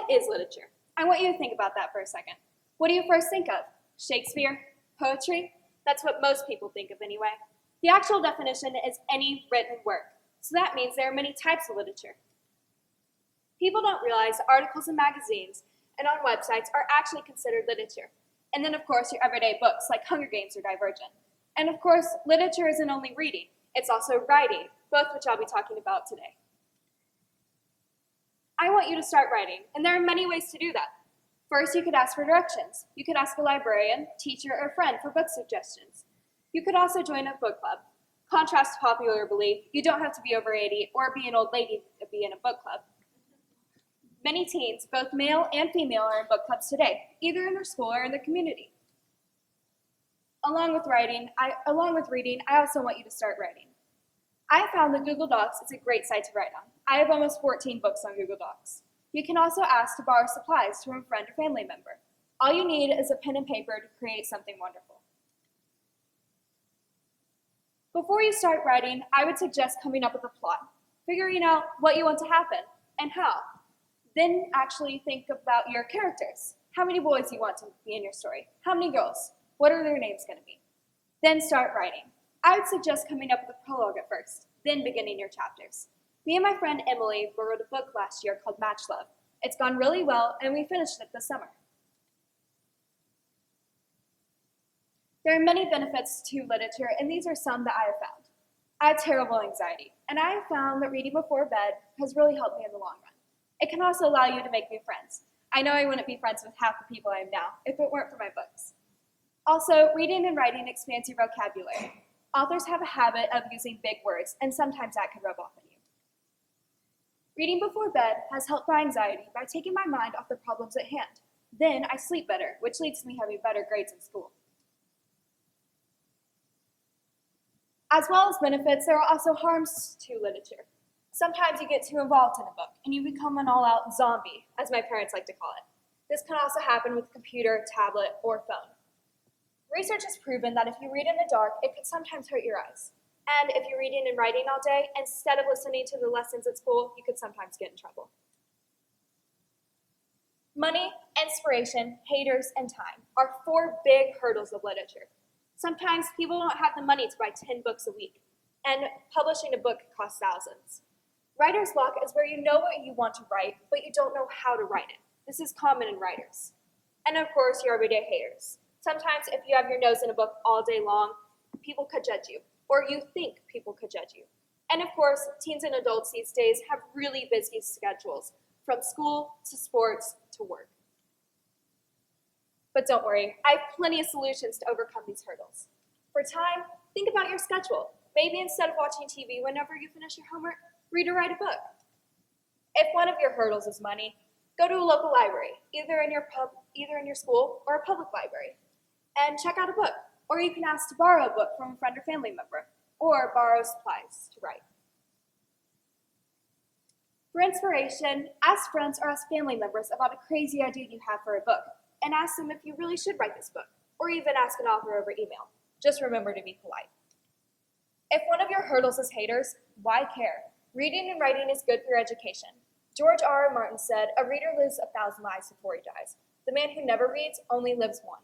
What is literature? I want you to think about that for a second. What do you first think of? Shakespeare? Poetry? That's what most people think of anyway. The actual definition is any written work, so that means there are many types of literature. People don't realize articles in magazines and on websites are actually considered literature. And then, of course, your everyday books like Hunger Games or Divergent. And of course, literature isn't only reading, it's also writing, both which I'll be talking about today. I want you to start writing, and there are many ways to do that. First, you could ask for directions. You could ask a librarian, teacher, or friend for book suggestions. You could also join a book club. Contrast to popular belief, you don't have to be over 80 or be an old lady to be in a book club. Many teens, both male and female, are in book clubs today, either in their school or in the community. Along with reading, I also want you to start writing. I have found that Google Docs is a great site to write on. I have almost 14 books on Google Docs. You can also ask to borrow supplies from a friend or family member. All you need is a pen and paper to create something wonderful. Before you start writing, I would suggest coming up with a plot, figuring out what you want to happen and how. Then actually think about your characters. How many boys you want to be in your story? How many girls? What are their names going to be? Then start writing. I would suggest coming up with a prologue at first, then beginning your chapters. Me and my friend Emily wrote a book last year called Match Love. It's gone really well, and we finished it this summer. There are many benefits to literature, and these are some that I have found. I have terrible anxiety, and I have found that reading before bed has really helped me in the long run. It can also allow you to make new friends. I know I wouldn't be friends with half the people I am now if it weren't for my books. Also, reading and writing expands your vocabulary. Authors have a habit of using big words, and sometimes that can rub off on you. Reading before bed has helped my anxiety by taking my mind off the problems at hand. Then I sleep better, which leads to me having better grades in school. As well as benefits, there are also harms to literature. Sometimes you get too involved in a book, and you become an all-out zombie, as my parents like to call it. This can also happen with a computer, tablet, or phone. Research has proven that if you read in the dark, it could sometimes hurt your eyes. And if you're reading and writing all day, instead of listening to the lessons at school, you could sometimes get in trouble. Money, inspiration, haters, and time are 4 big hurdles of literature. Sometimes people don't have the money to buy 10 books a week, and publishing a book costs thousands. Writer's block is where you know what you want to write, but you don't know how to write it. This is common in writers. And of course, your everyday haters. Sometimes if you have your nose in a book all day long, people could judge you, or you think people could judge you. And of course, teens and adults these days have really busy schedules, from school to sports to work. But don't worry, I have plenty of solutions to overcome these hurdles. For time, think about your schedule. Maybe instead of watching TV whenever you finish your homework, read or write a book. If one of your hurdles is money, go to a local library, either in your school or a public library, and check out a book. Or you can ask to borrow a book from a friend or family member, or borrow supplies to write. For inspiration, ask friends or ask family members about a crazy idea you have for a book, and ask them if you really should write this book, or even ask an author over email. Just remember to be polite. If one of your hurdles is haters, why care? Reading and writing is good for your education. George R.R. Martin said, "A reader lives 1,000 lives before he dies. The man who never reads only lives one."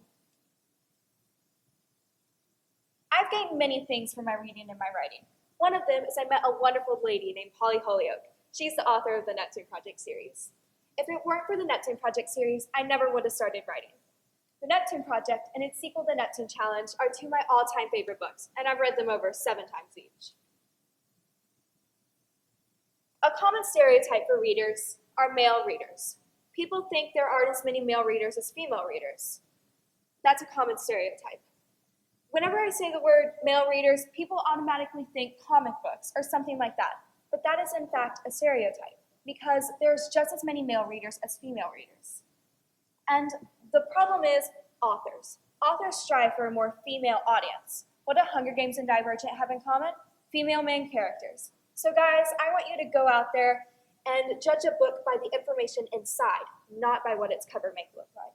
I've gained many things from my reading and my writing. One of them is I met a wonderful lady named Polly Holyoke. She's the author of the Neptune Project series. If it weren't for the Neptune Project series, I never would have started writing. The Neptune Project and its sequel, The Neptune Challenge, are 2 of my all-time favorite books, and I've read them over 7 times each. A common stereotype for readers are male readers. People think there aren't as many male readers as female readers. That's a common stereotype. Whenever I say the word male readers, people automatically think comic books or something like that, but that is in fact a stereotype, because there's just as many male readers as female readers. And the problem is authors. Authors strive for a more female audience. What do Hunger Games and Divergent have in common? Female main characters. So guys, I want you to go out there and judge a book by the information inside, not by what its cover may look like.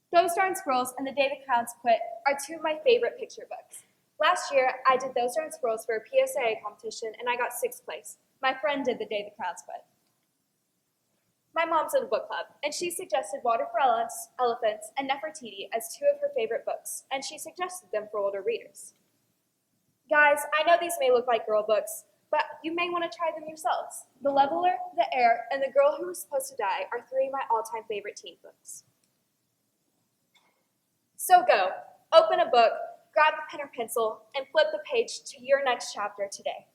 Those Darn Squirrels and The Day the Clowns Quit are 2 of my favorite picture books. Last year, I did Those Darn Squirrels for a PSAA competition, and I got 6th place. My friend did The Day the Clowns Quit. My mom's in a book club, and she suggested Water for Elephants and Nefertiti as two of her favorite books, and she suggested them for older readers. Guys, I know these may look like girl books, but you may want to try them yourselves. The Leveler, The Heir, and The Girl Who Was Supposed to Die are three of my all-time favorite teen books. So go, open a book, grab a pen or pencil, and flip the page to your next chapter today.